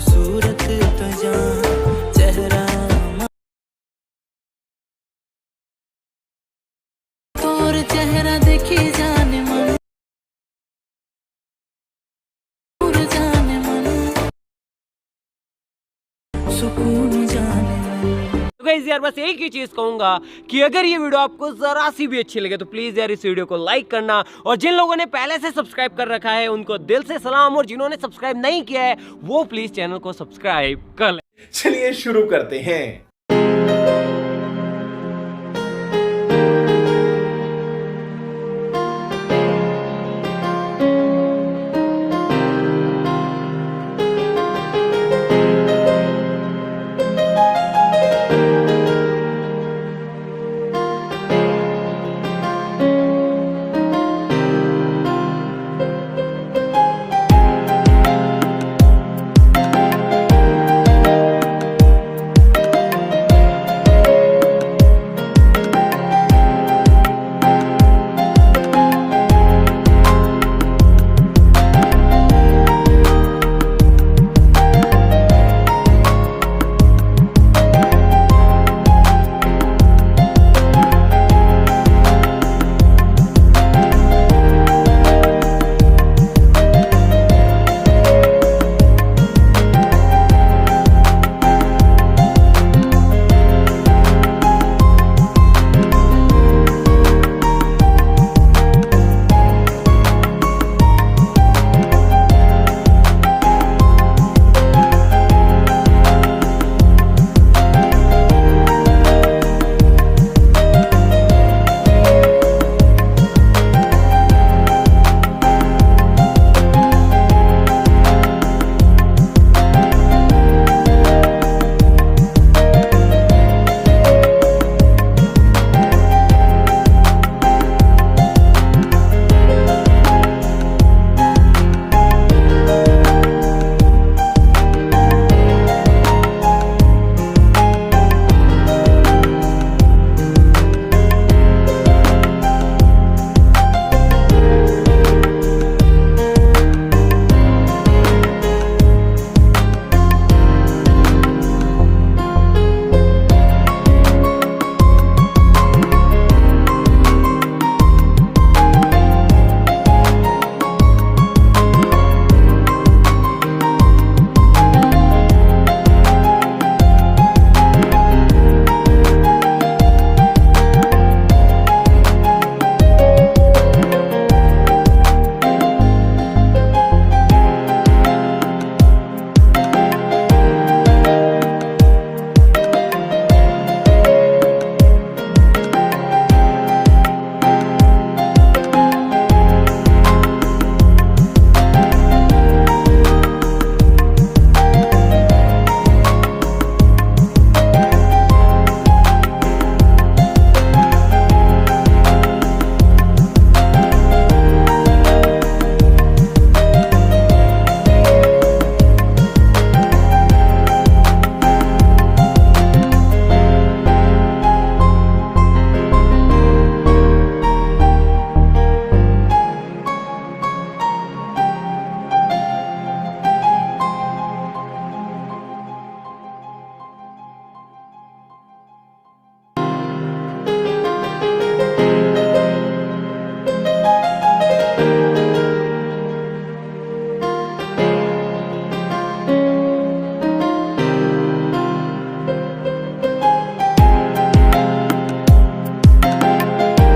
खूबसूरत तो जान चेहरा तोर चेहरा देखी जाने मन दूर जाने मन सुकून जाने मन। तो गाइस यार बस एक ही चीज कहूंगा कि अगर ये वीडियो आपको जरा सी भी अच्छी लगे तो प्लीज यार इस वीडियो को लाइक करना, और जिन लोगों ने पहले से सब्सक्राइब कर रखा है उनको दिल से सलाम, और जिन्होंने सब्सक्राइब नहीं किया है वो प्लीज चैनल को सब्सक्राइब कर ले। चलिए शुरू करते हैं।